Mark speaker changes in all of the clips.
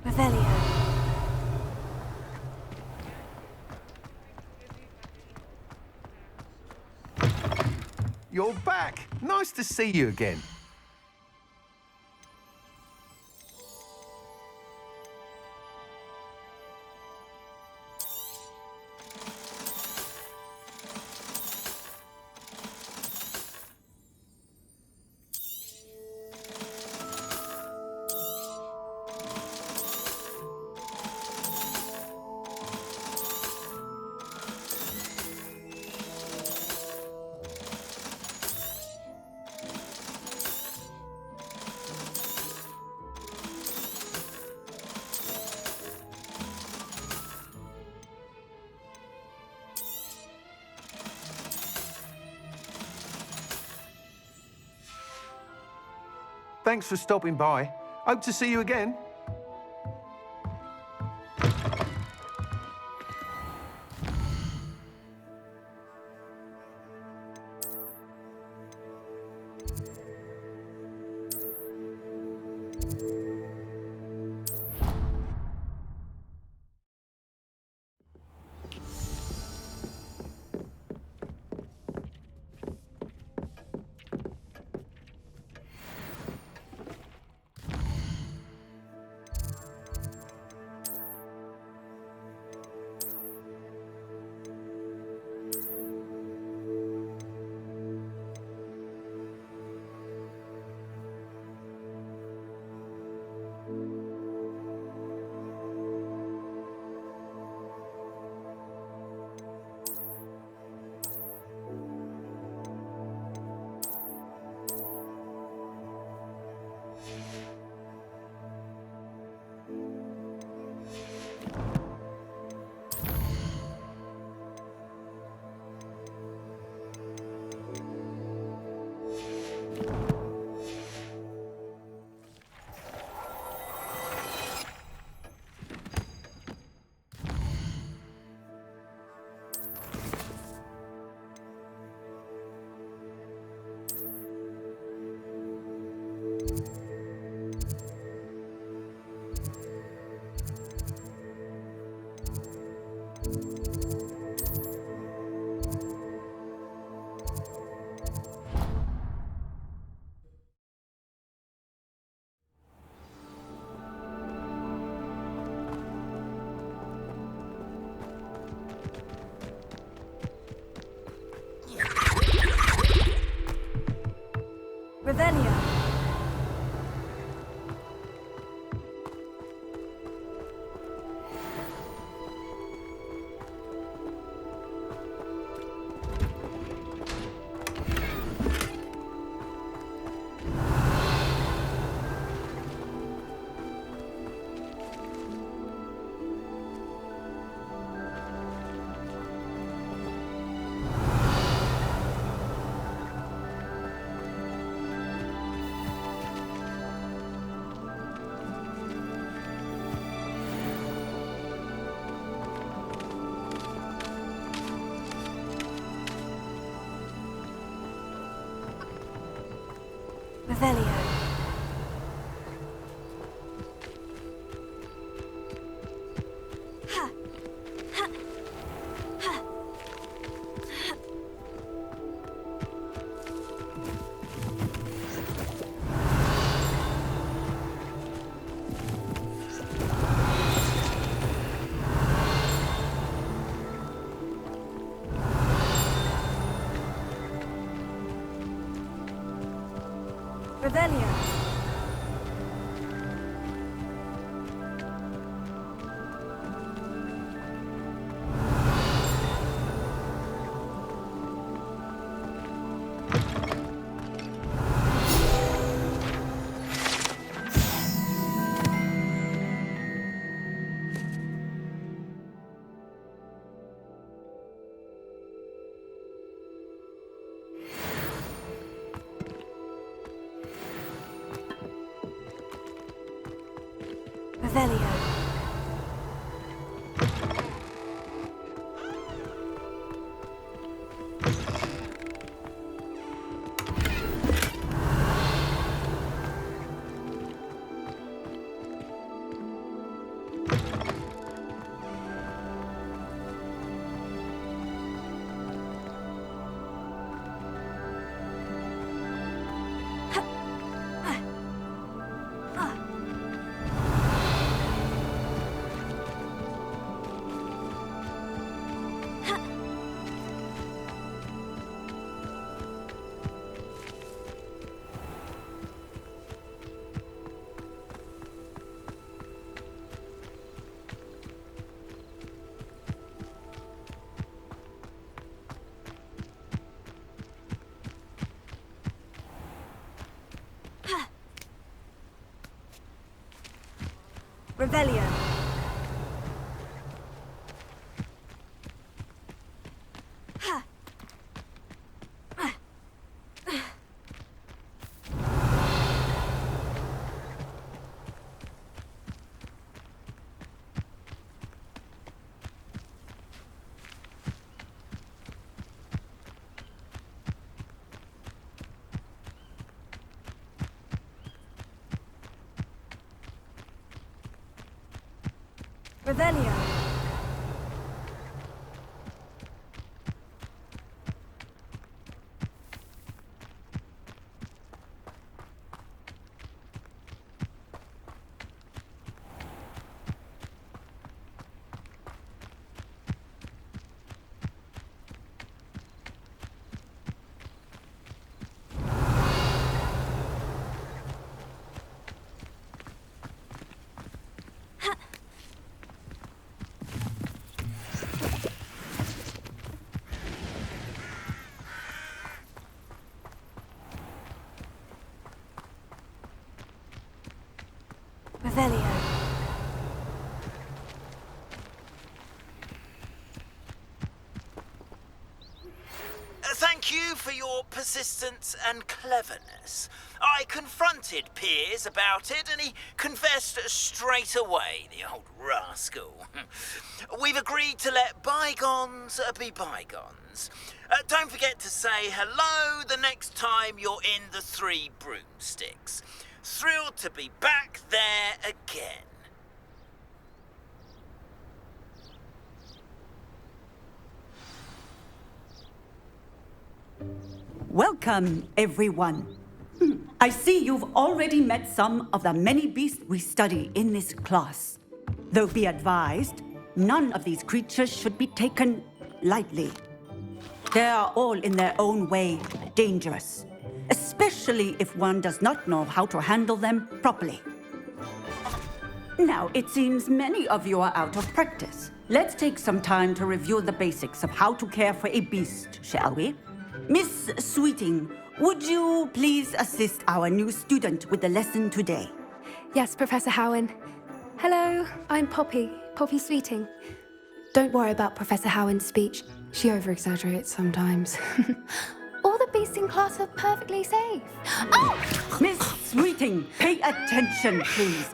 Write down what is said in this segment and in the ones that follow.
Speaker 1: Revelio.
Speaker 2: You're back. Nice to see you again. Thanks for stopping by. Hope to see you again.
Speaker 1: Revelio. Revelio. Ha! Ha! Ha! Revelio. Revelio. Revelio. Ha. Revelio. Revelio.
Speaker 3: Thank you for your persistence and cleverness. I confronted Piers about it and he confessed straight away, the old rascal. We've agreed to let bygones be bygones. Don't forget to say hello the next time you're in the Three Broomsticks. Thrilled to be back there again.
Speaker 4: Welcome, everyone. I see you've already met some of the many beasts we study in this class. Though be advised, none of these creatures should be taken lightly. They are all in their own way dangerous, especially if one does not know how to handle them properly. Now, it seems many of you are out of practice. Let's take some time to review the basics of how to care for a beast, shall we? Miss Sweeting, would you please assist our new student with the lesson today?
Speaker 5: Yes, Professor Howen. Hello, I'm Poppy Sweeting. Don't worry about Professor Howen's speech. She over-exaggerates sometimes. All the beasts in class are perfectly safe. Oh!
Speaker 4: Miss Sweeting, pay attention, please.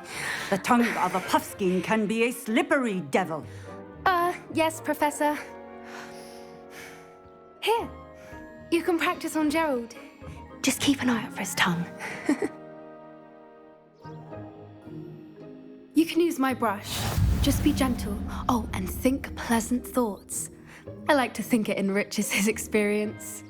Speaker 4: The tongue of a puffskein can be a slippery devil.
Speaker 5: Yes, Professor. Here, you can practice on Gerald. Just keep an eye out for his tongue. You can use my brush. Just be gentle. Oh, and think pleasant thoughts. I like to think it enriches his experience.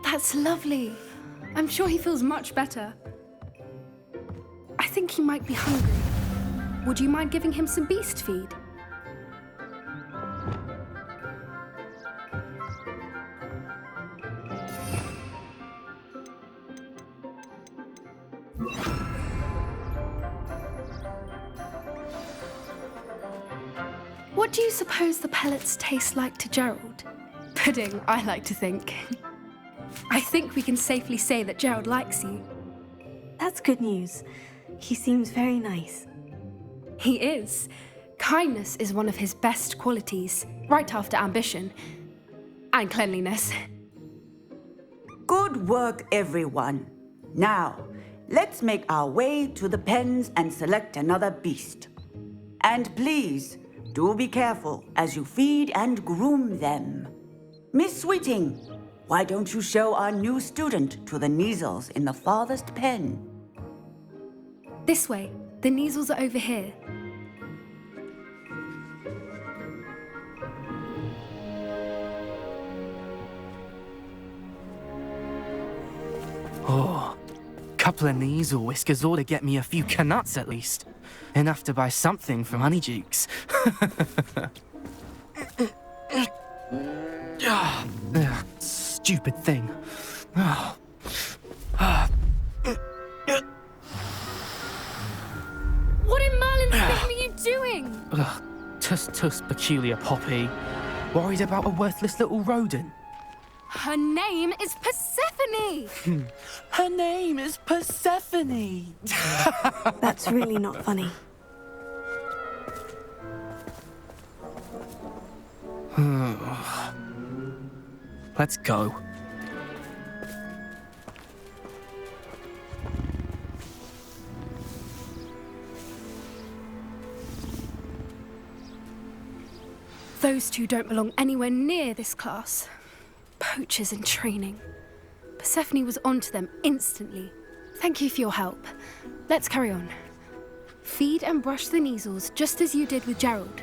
Speaker 5: That's lovely. I'm sure he feels much better. I think he might be hungry. Would you mind giving him some beast feed? What do you suppose the pellets taste like to Gerald? Pudding, I like to think. I think we can safely say that Gerald likes you.
Speaker 1: That's good news. He seems very nice.
Speaker 5: He is. Kindness is one of his best qualities, right after ambition. And cleanliness.
Speaker 4: Good work, everyone. Now, let's make our way to the pens and select another beast. And please, do be careful as you feed and groom them. Miss Sweeting, why don't you show our new student to the Neasels in the farthest pen?
Speaker 5: This way. The Neasels are over here.
Speaker 6: Oh, couple of Neasel whiskers ought to get me a few canuts at least. Enough to buy something from Honeydukes. Stupid thing.
Speaker 5: What in Merlin's name are you doing?
Speaker 6: Tuss, peculiar Poppy. Worried about a worthless little rodent?
Speaker 5: Her name is Persephone!
Speaker 6: Her name is Persephone!
Speaker 1: That's really not funny.
Speaker 6: Let's go.
Speaker 5: Those two don't belong anywhere near this class. Poachers in training. Persephone was onto them instantly. Thank you for your help. Let's carry on. Feed and brush the measles just as you did with Gerald.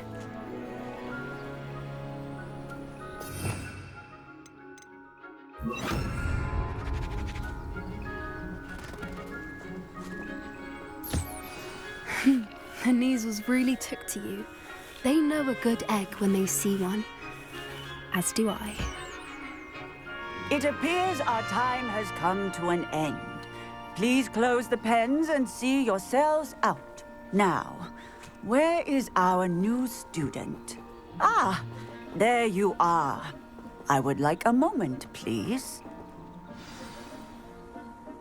Speaker 5: The Neasels really took to you. They know a good egg when they see one. As do I.
Speaker 4: It appears our time has come to an end. Please close the pens and see yourselves out. Now, where is our new student? Ah, there you are. I would like a moment, please.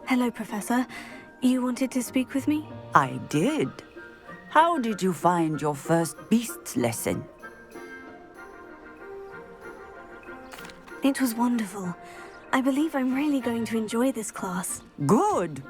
Speaker 1: Hello, Professor. You wanted to speak with me?
Speaker 4: I did. How did you find your first beasts lesson?
Speaker 1: It was wonderful. I believe I'm really going to enjoy this class.
Speaker 4: Good.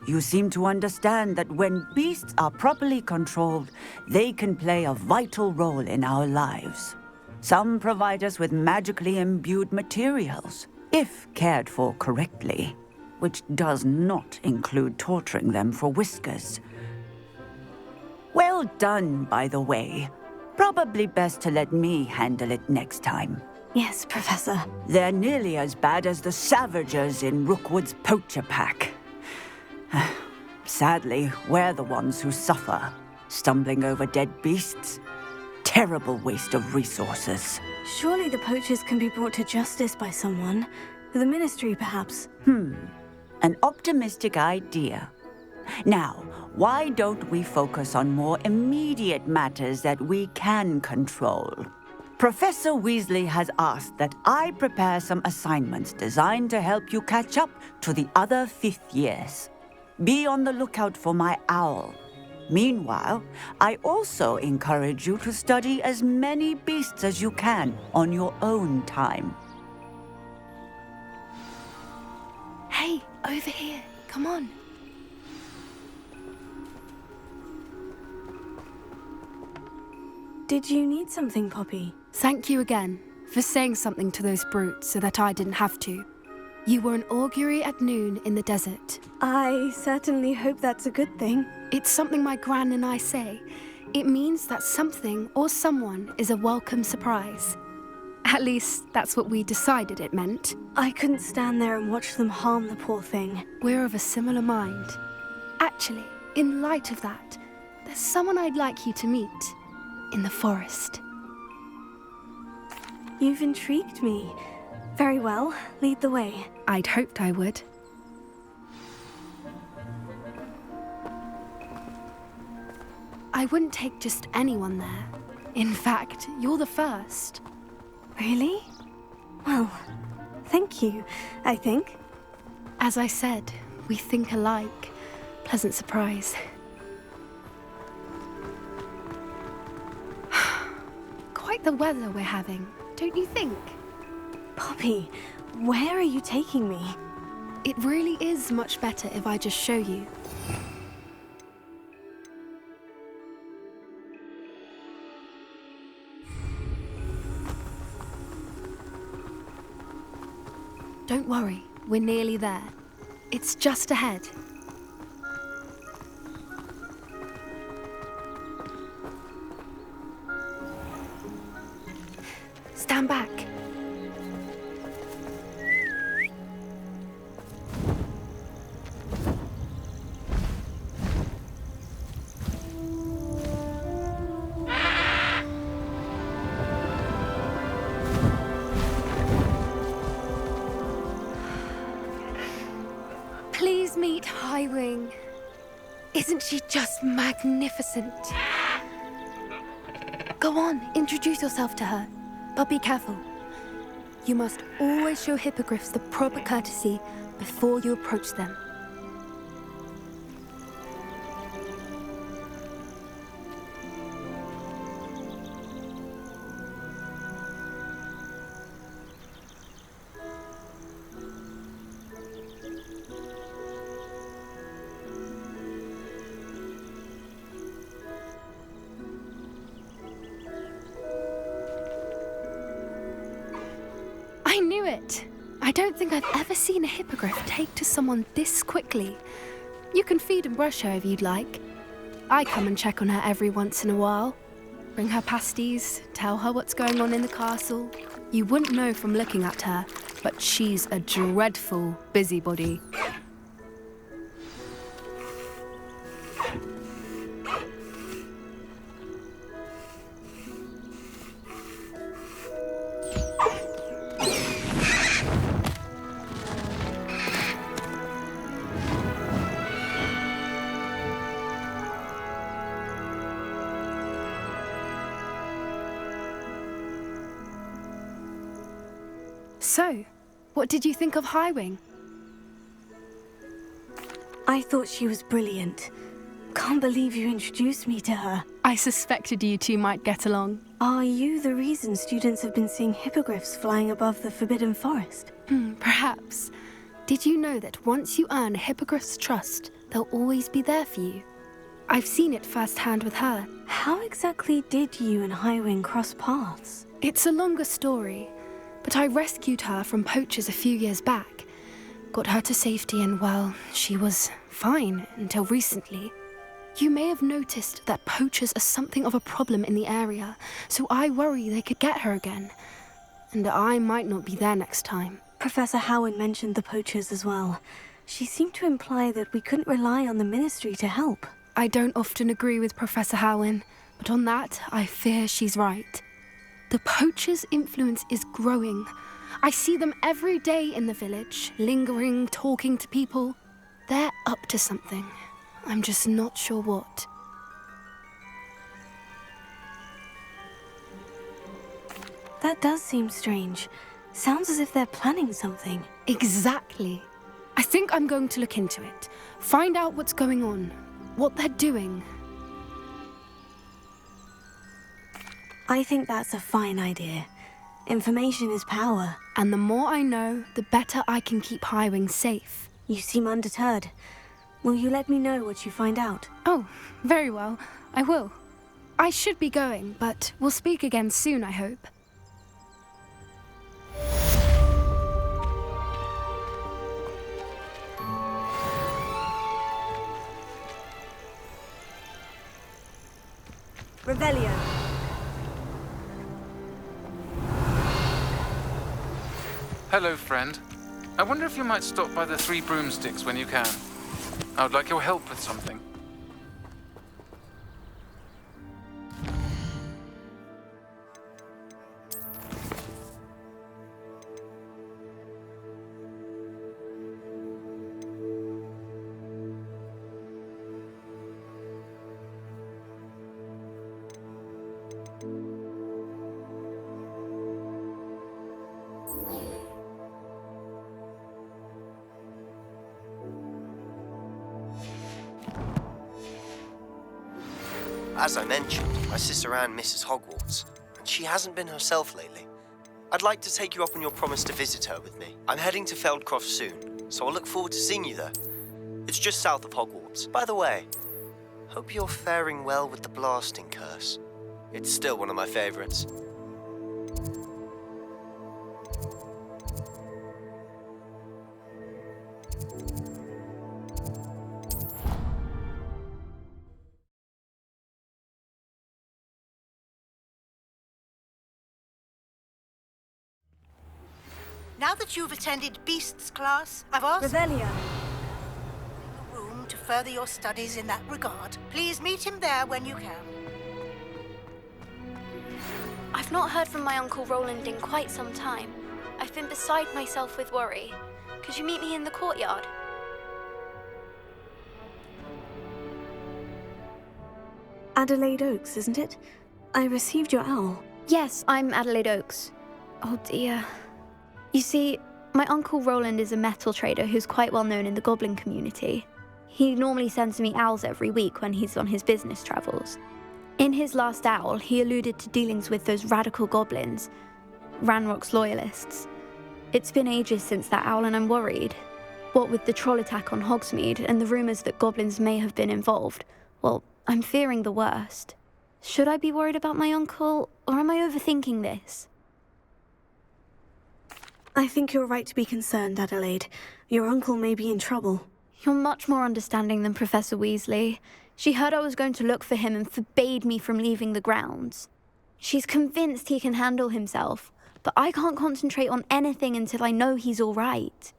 Speaker 4: You seem to understand that when beasts are properly controlled, they can play a vital role in our lives. Some provide us with magically imbued materials, if cared for correctly, which does not include torturing them for whiskers. Well done, by the way. Probably best to let me handle it next time.
Speaker 1: Yes, Professor.
Speaker 4: They're nearly as bad as the Savagers in Rookwood's poacher pack. Sadly, we're the ones who suffer, stumbling over dead beasts. Terrible waste of resources.
Speaker 1: Surely the poachers can be brought to justice by someone. The Ministry, perhaps.
Speaker 4: An optimistic idea. Now, why don't we focus on more immediate matters that we can control? Professor Weasley has asked that I prepare some assignments designed to help you catch up to the other fifth years. Be on the lookout for my owl. Meanwhile, I also encourage you to study as many beasts as you can on your own time.
Speaker 5: Hey, over here. Come on.
Speaker 1: Did you need something, Poppy?
Speaker 5: Thank you again for saying something to those brutes so that I didn't have to. You were an augury at noon in the desert.
Speaker 1: I certainly hope that's a good thing.
Speaker 5: It's something my gran and I say. It means that something or someone is a welcome surprise. At least, that's what we decided it meant.
Speaker 1: I couldn't stand there and watch them harm the poor thing.
Speaker 5: We're of a similar mind. Actually, in light of that, there's someone I'd like you to meet. In the forest.
Speaker 1: You've intrigued me. Very well, lead the way.
Speaker 5: I'd hoped I would. I wouldn't take just anyone there. In fact, you're the first.
Speaker 1: Really? Well, thank you, I think.
Speaker 5: As I said, we think alike. Pleasant surprise. Quite the weather we're having, don't you think?
Speaker 1: Poppy, where are you taking me?
Speaker 5: It really is much better if I just show you. Don't worry, we're nearly there. It's just ahead. Stand back. Let's meet Highwing. Isn't she just magnificent? Go on, introduce yourself to her. But be careful. You must always show hippogriffs the proper courtesy before you approach them. I knew it! I don't think I've ever seen a hippogriff take to someone this quickly. You can feed and brush her if you'd like. I come and check on her every once in a while. Bring her pasties, tell her what's going on in the castle. You wouldn't know from looking at her, but she's a dreadful busybody. So, what did you think of Highwing?
Speaker 1: I thought she was brilliant. Can't believe you introduced me to her.
Speaker 5: I suspected you two might get along.
Speaker 1: Are you the reason students have been seeing hippogriffs flying above the Forbidden Forest?
Speaker 5: Perhaps. Did you know that once you earn a hippogriff's trust, they'll always be there for you? I've seen it firsthand with her.
Speaker 1: How exactly did you and Highwing cross paths?
Speaker 5: It's a longer story, but I rescued her from poachers a few years back. Got her to safety and, well, she was fine until recently. You may have noticed that poachers are something of a problem in the area, so I worry they could get her again. And I might not be there next time.
Speaker 1: Professor Howard mentioned the poachers as well. She seemed to imply that we couldn't rely on the Ministry to help.
Speaker 5: I don't often agree with Professor Howin, but on that, I fear she's right. The poachers' influence is growing. I see them every day in the village, lingering, talking to people. They're up to something. I'm just not sure what.
Speaker 1: That does seem strange. Sounds as if they're planning something.
Speaker 5: Exactly. I think I'm going to look into it. Find out what's going on, what they're doing.
Speaker 1: I think that's a fine idea. Information is power.
Speaker 5: And the more I know, the better I can keep Highwing safe.
Speaker 1: You seem undeterred. Will you let me know what you find out?
Speaker 5: Oh, very well. I will. I should be going, but we'll speak again soon, I hope.
Speaker 1: Revelio.
Speaker 7: Hello, friend. I wonder if you might stop by the Three Broomsticks when you can. I would like your help with something.
Speaker 8: As I mentioned, my sister Anne misses Hogwarts, and she hasn't been herself lately. I'd like to take you up on your promise to visit her with me. I'm heading to Feldcroft soon, so I'll look forward to seeing you there. It's just south of Hogwarts. By the way, hope you're faring well with the blasting curse. It's still one of my favorites.
Speaker 9: Now that you've attended Beasts class, I've asked
Speaker 1: Revelio.
Speaker 9: a room to further your studies in that regard. Please meet him there when you can.
Speaker 10: I've not heard from my Uncle Roland in quite some time. I've been beside myself with worry. Could you meet me in the courtyard?
Speaker 1: Adelaide Oaks, isn't it? I received your owl.
Speaker 10: Yes, I'm Adelaide Oaks. Oh dear. You see, my Uncle Roland is a metal trader who's quite well known in the goblin community. He normally sends me owls every week when he's on his business travels. In his last owl, he alluded to dealings with those radical goblins, Ranrock's loyalists. It's been ages since that owl and I'm worried. What with the troll attack on Hogsmeade and the rumours that goblins may have been involved, well, I'm fearing the worst. Should I be worried about my uncle, or am I overthinking this?
Speaker 1: I think you're right to be concerned, Adelaide. Your uncle may be in trouble.
Speaker 10: You're much more understanding than Professor Weasley. She heard I was going to look for him and forbade me from leaving the grounds. She's convinced he can handle himself, but I can't concentrate on anything until I know he's all right.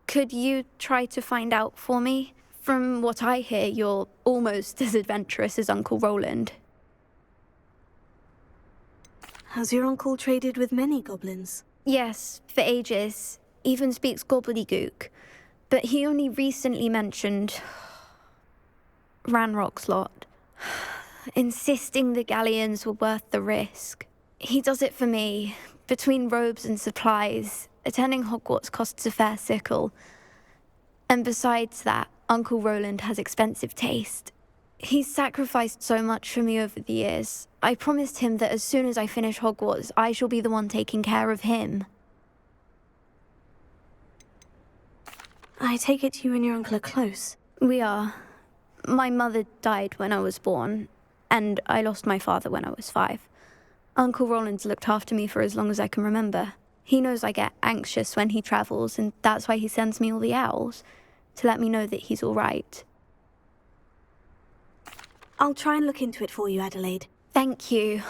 Speaker 10: Could you try to find out for me? From what I hear, you're almost as adventurous as Uncle Roland.
Speaker 1: Has your uncle traded with many goblins?
Speaker 10: Yes, for ages. Even speaks gobbledygook. But he only recently mentioned Ranrock's lot, insisting the galleons were worth the risk. He does it for me. Between robes and supplies, attending Hogwarts costs a fair sickle. And besides that, Uncle Roland has expensive taste. He's sacrificed so much for me over the years. I promised him that as soon as I finish Hogwarts, I shall be the one taking care of him.
Speaker 1: I take it you and your uncle are close.
Speaker 10: We are. My mother died when I was born, and I lost my father when I was 5. Uncle Roland's looked after me for as long as I can remember. He knows I get anxious when he travels, and that's why he sends me all the owls, to let me know that he's all right.
Speaker 1: I'll try and look into it for you, Adelaide.
Speaker 10: Thank you.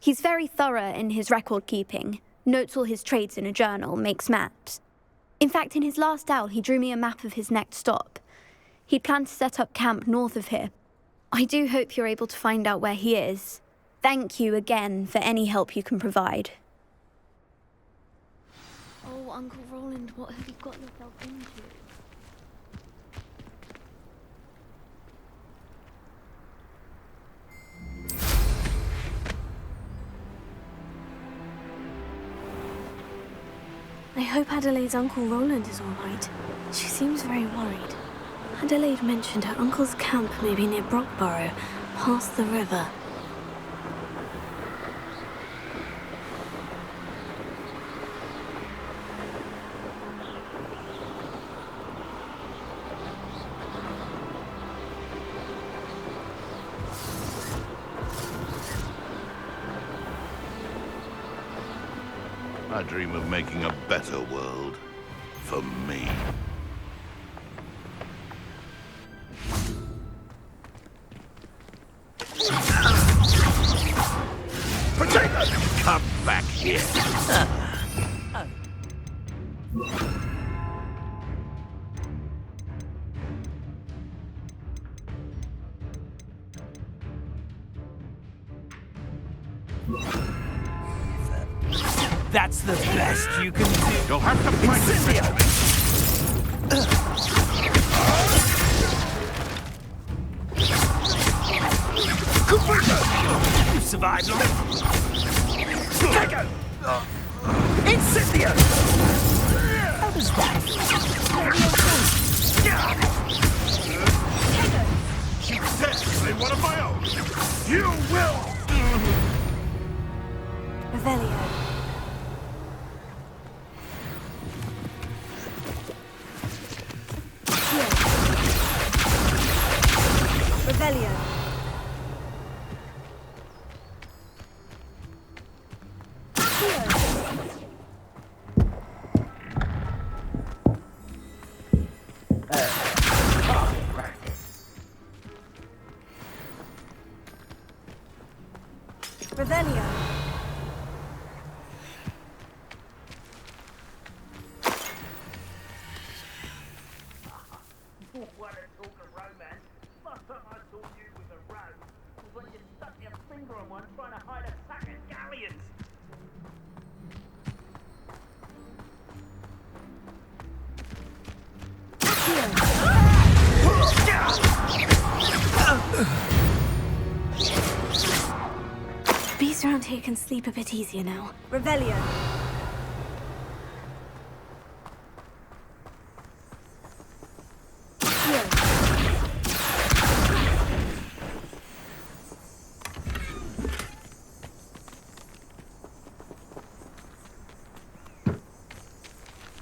Speaker 10: He's very thorough in his record keeping, notes all his trades in a journal, makes maps. In fact, in his last owl, he drew me a map of his next stop. He planned to set up camp north of here. I do hope you're able to find out where he is. Thank you again for any help you can provide. Oh, Uncle Roland, what have you got yourself into?
Speaker 1: I hope Adelaide's Uncle Roland is all right. She seems very worried. Adelaide mentioned her uncle's camp may be near Brockborough, past the river.
Speaker 11: I dream of making a better world for me. Potato! Come back here.
Speaker 3: That's the best you can do.
Speaker 11: You'll have to fight this thing.
Speaker 3: You survived long. Take it! Incendio! How does that
Speaker 11: You said they one of my own. You will!
Speaker 1: Revelio. Revelio. Revelio. Dante can sleep a bit easier now.
Speaker 4: Revelio.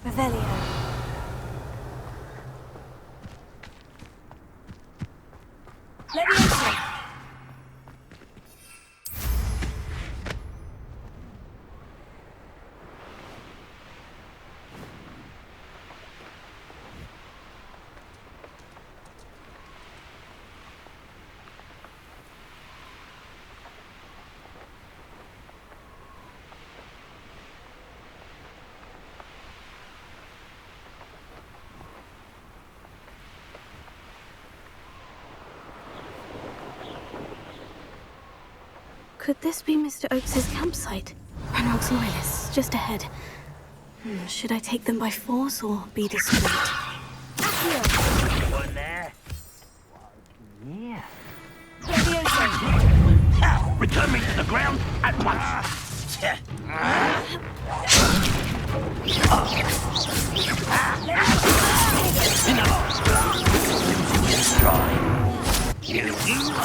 Speaker 1: Revelio.
Speaker 4: Leviosa.
Speaker 1: Could this be Mr. Oakes's campsite? Ranrock's loyalists, just ahead. Should I take them by force or be discreet?
Speaker 12: One there. Yeah.
Speaker 11: Return me to the ground at once.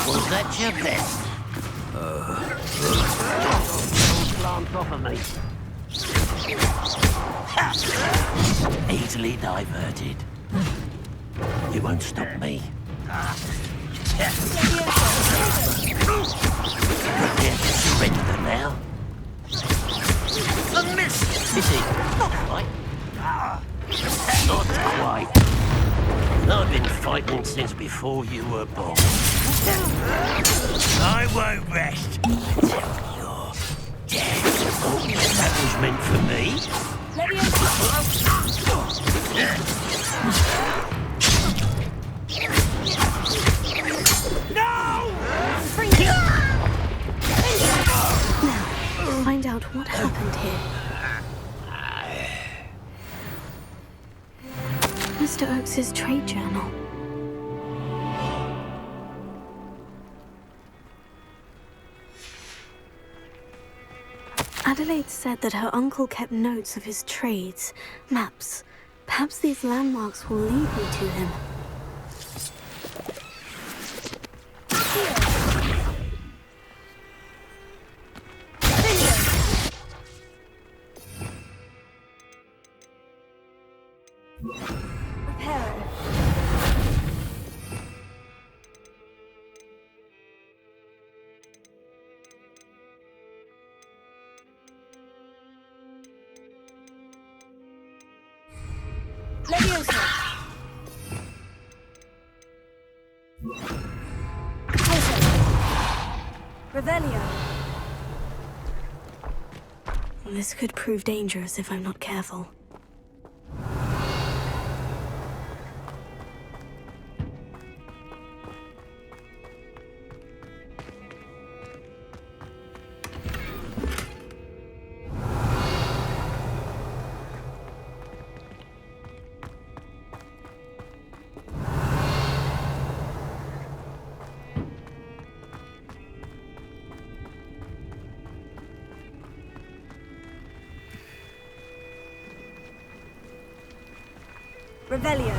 Speaker 12: Was that your best? Glance off of me. Easily diverted. You won't stop me. Prepare to surrender now. A miss! Is it? Not quite. Not quite. I've been fighting since before you were born. I won't rest until you're dead. That was meant for me.
Speaker 1: No! Now, find out what happened here. Mr. Oakes's trade journal. Adelaide said that her uncle kept notes of his trades, maps. Perhaps these landmarks will lead me to him.
Speaker 4: Revelio.
Speaker 1: This could prove dangerous if I'm not careful.
Speaker 4: Revelio.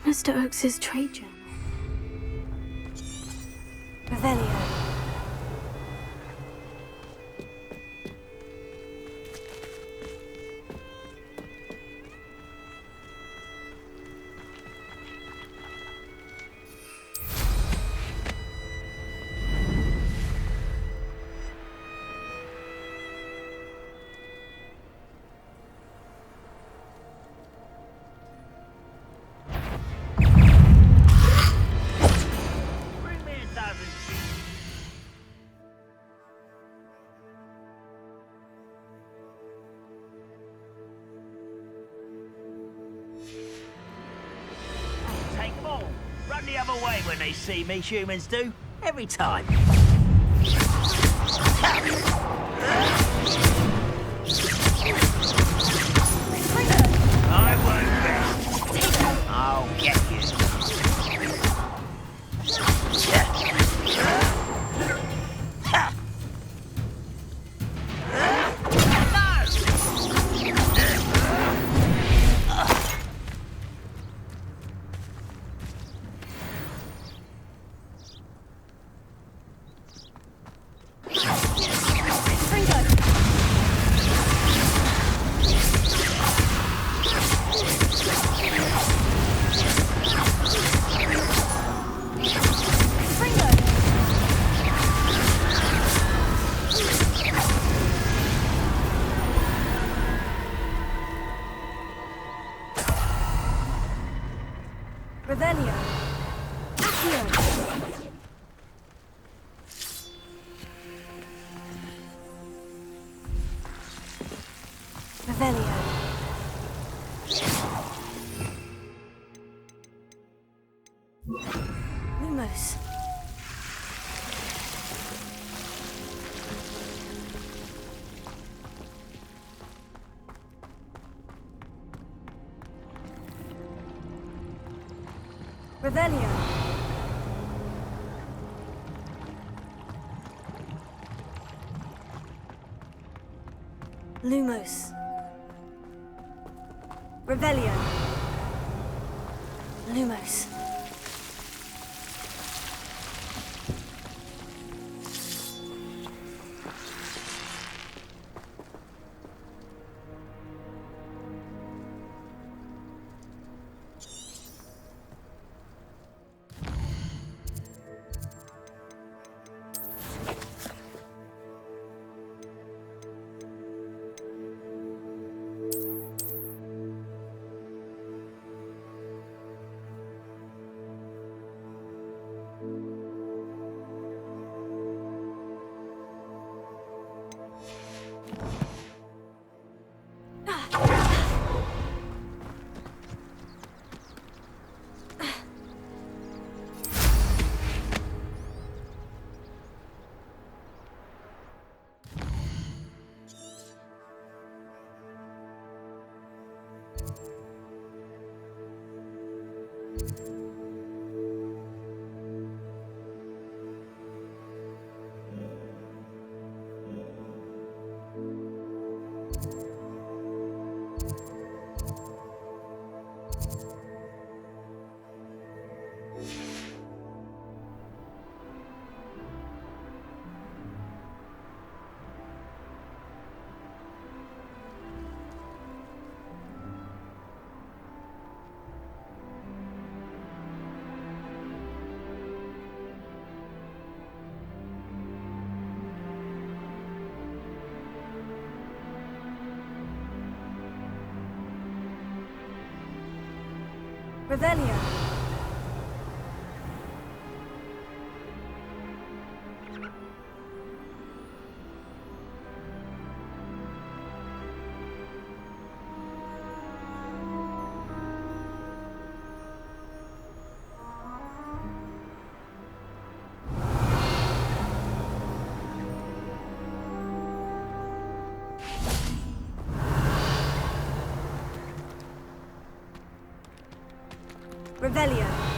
Speaker 4: Mr. Oakes's trade journal. Revelio.
Speaker 13: other way when they see me, humans do. Every time. I won't rest. I'll get you.
Speaker 1: Revelio. Accio. Revelio. Lumos. Revelio. Lumos. Revelio. Lumos. Revelio. Revelio.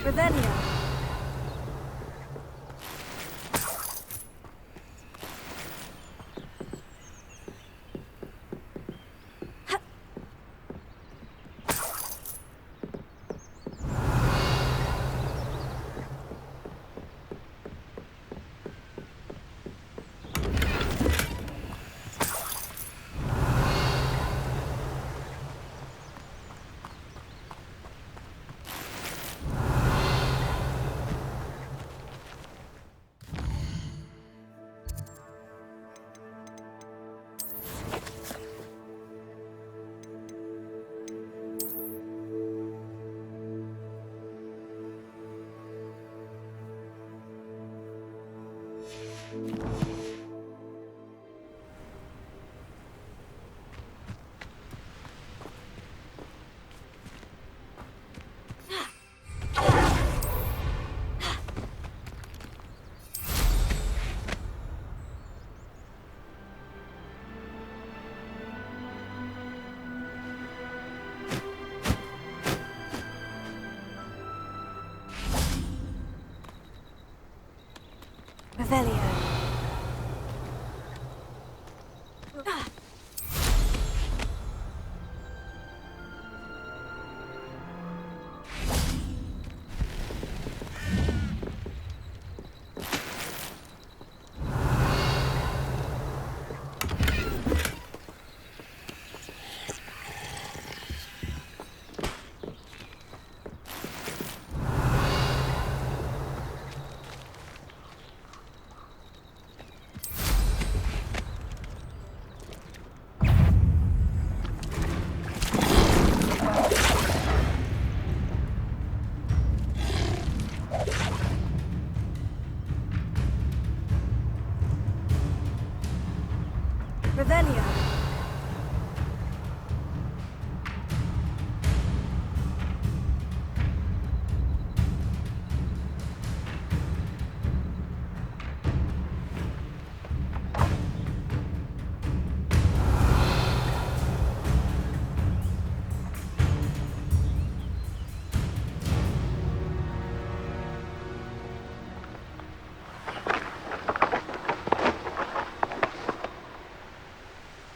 Speaker 1: Revelio. Revelio. Revelio.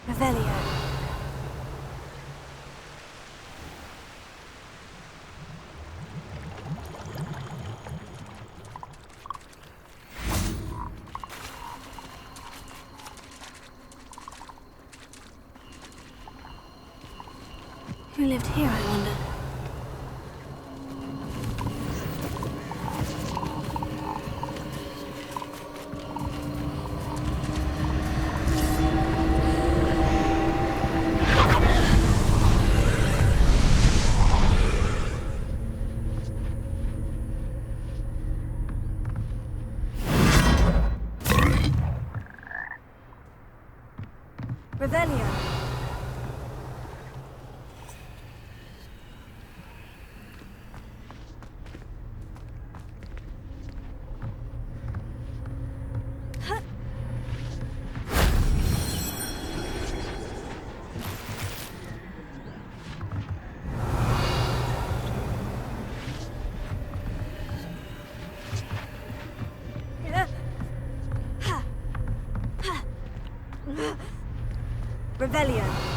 Speaker 1: Revelio. Who lived here, I wonder? Revelio. Revelio.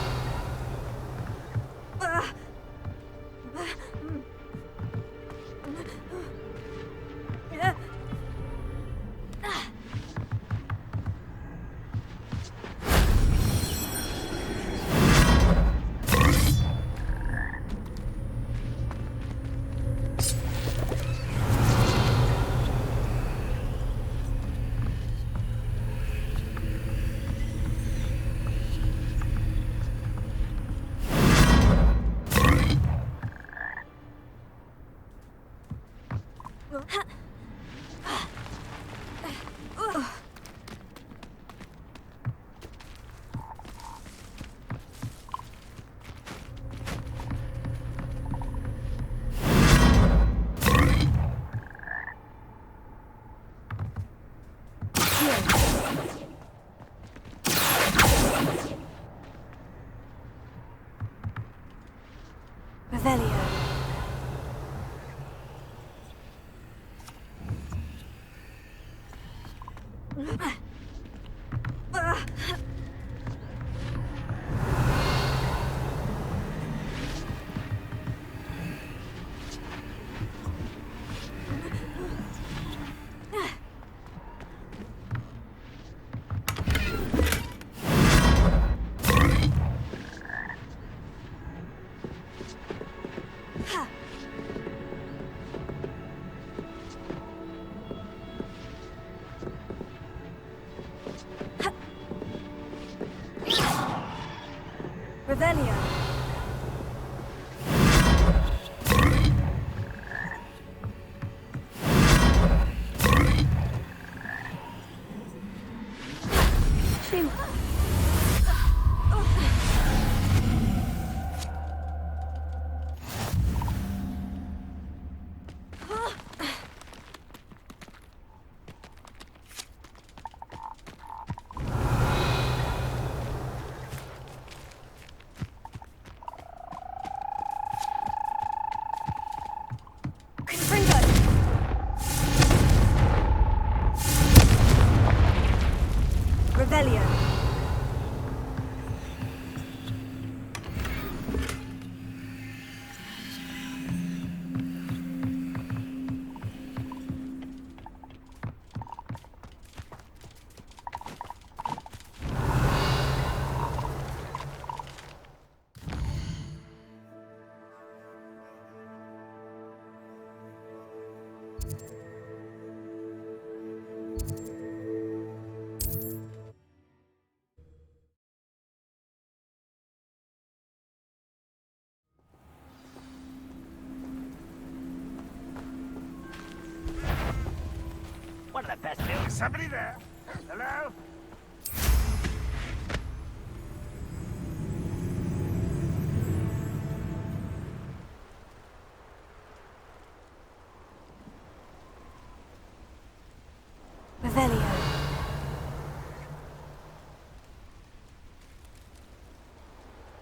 Speaker 1: Revelio.
Speaker 13: best build. Is somebody there? Hello?
Speaker 1: Revelio.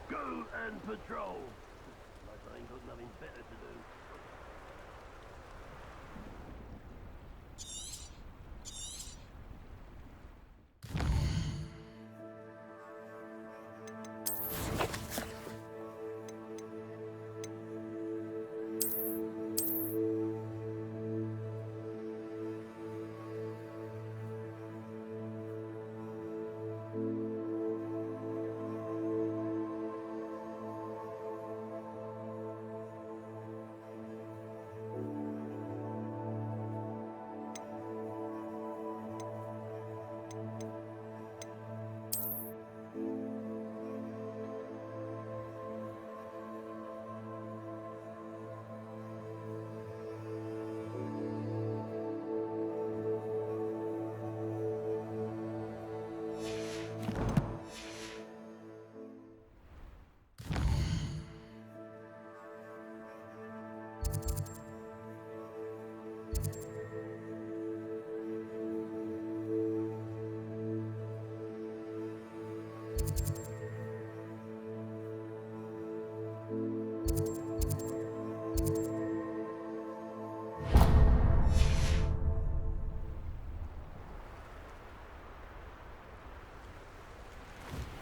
Speaker 12: Go and patrol. Like I ain't got nothing better to do.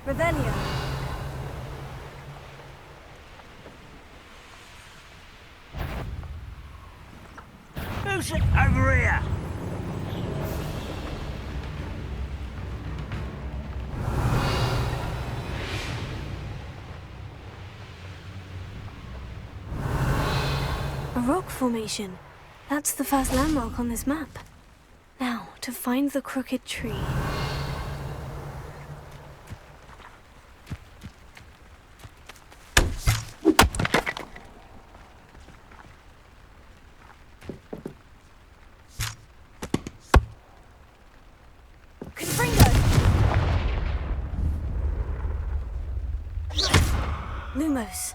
Speaker 1: Revelio.
Speaker 13: Who's it over here?
Speaker 1: A rock formation. That's the first landmark on this map. Now, to find the crooked tree. Lumos.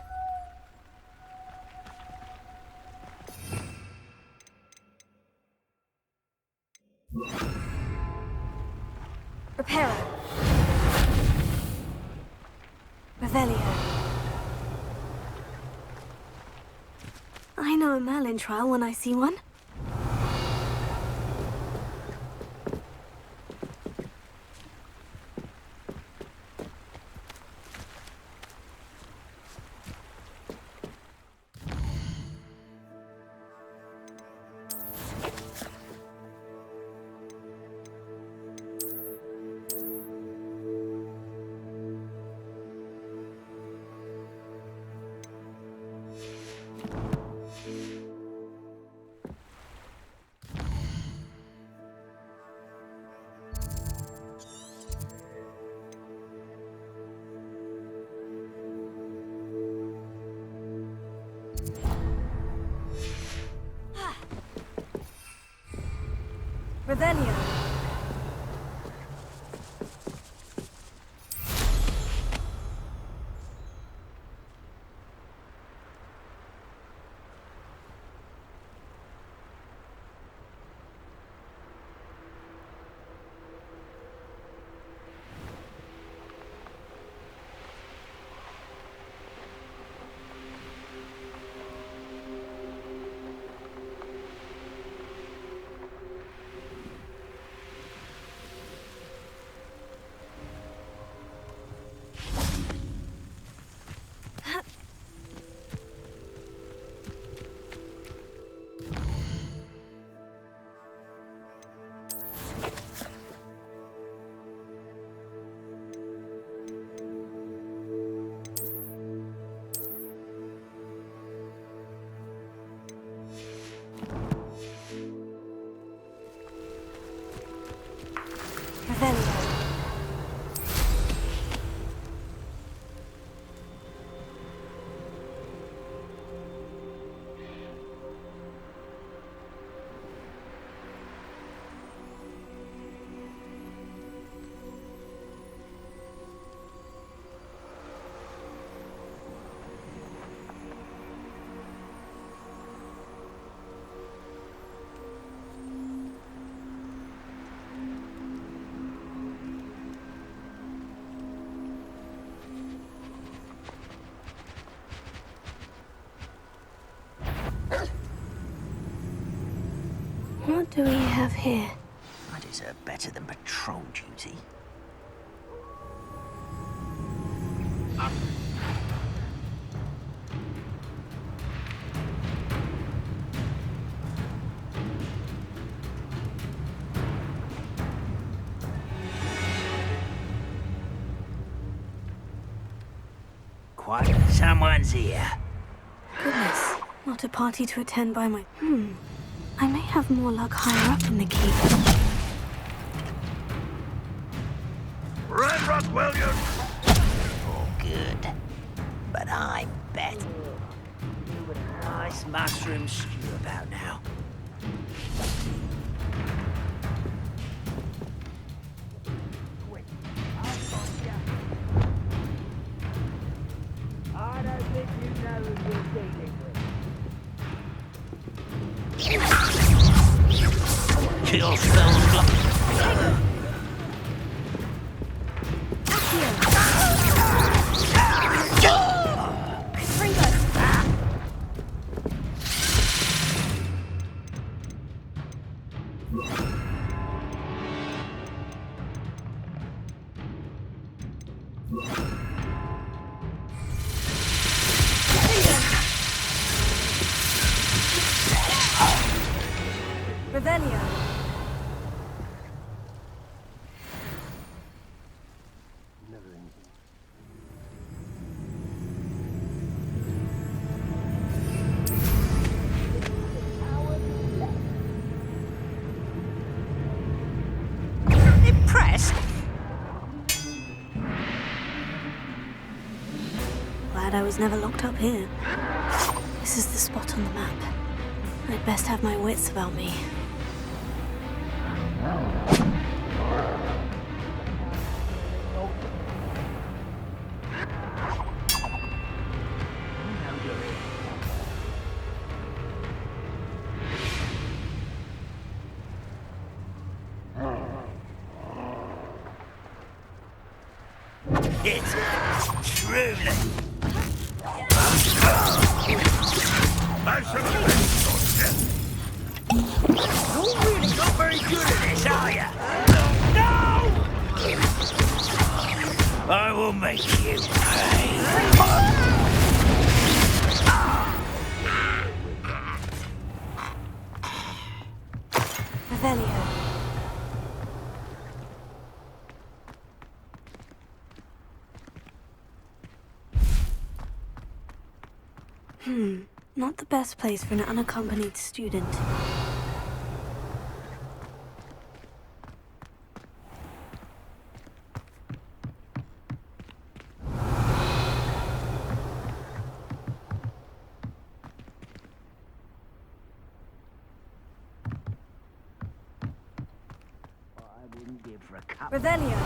Speaker 1: Reparo. Revelio. I know a Merlin trial when I see one. Revelio. What do we have here?
Speaker 12: I deserve better than patrol duty.
Speaker 13: Quiet, someone's here.
Speaker 1: Goodness, not a party to attend by my... I may have more luck higher up in the keep.
Speaker 13: Reverend Williams!
Speaker 12: Oh, good. But I'm better.
Speaker 13: Nice mushroom stew about now. I don't think you know who you're dealing with.
Speaker 12: Kill spells.
Speaker 1: Revelio.
Speaker 12: Impressed?
Speaker 1: Glad I was never locked up here. This is the spot on the map. I'd best have my wits about me.
Speaker 13: It's truly. You're really not very good at this, are you? No! I will make you pay.
Speaker 1: Revelio. Not the best place for an unaccompanied student.
Speaker 13: I wouldn't give for a cup.
Speaker 1: Revelio.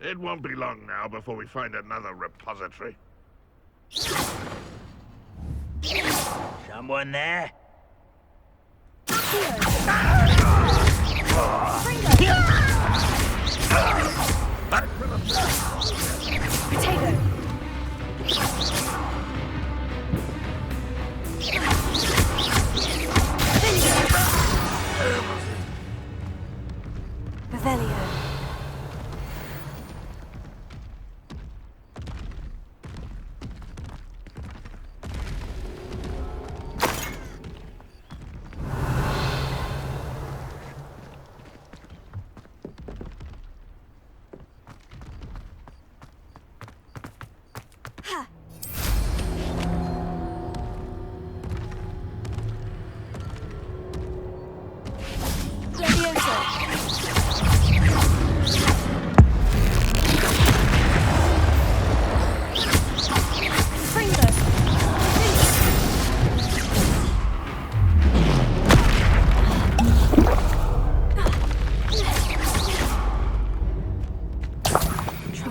Speaker 11: It won't be long now before we find another repository.
Speaker 13: Someone there?
Speaker 1: Revelio.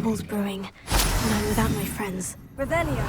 Speaker 1: trouble's brewing, and I'm without my friends.
Speaker 14: Revelio.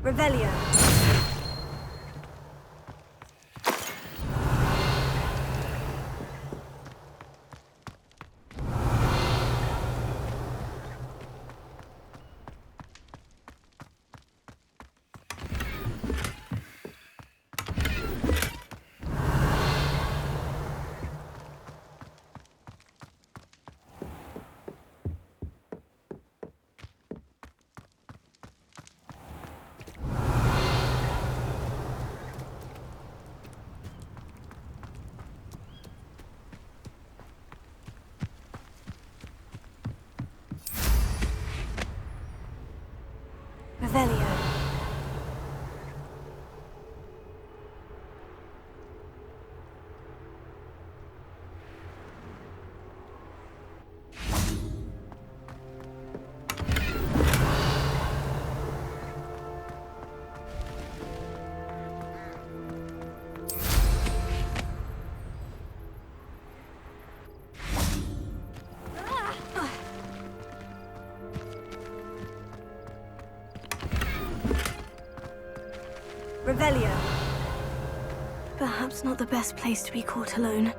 Speaker 14: Revelio. Revelio. Revelio.
Speaker 1: Perhaps not the best place to be caught alone.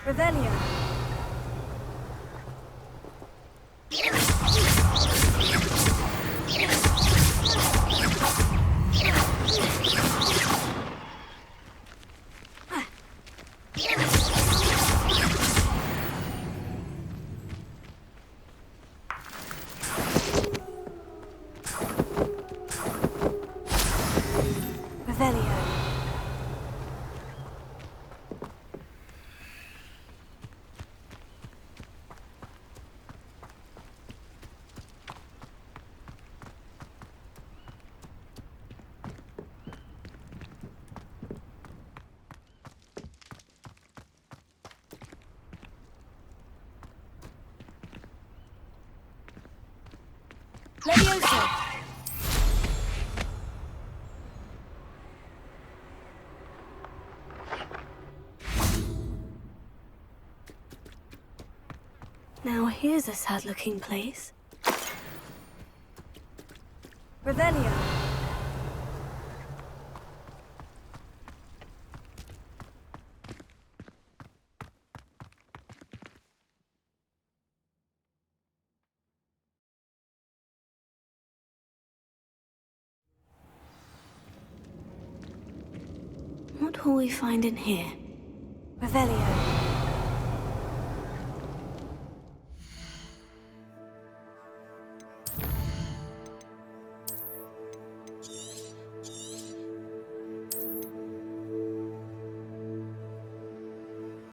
Speaker 14: Revelio. Revelio. Levioso.
Speaker 1: Now here's a sad-looking place.
Speaker 14: Revelio.
Speaker 1: What will we find in here?
Speaker 14: Revelio.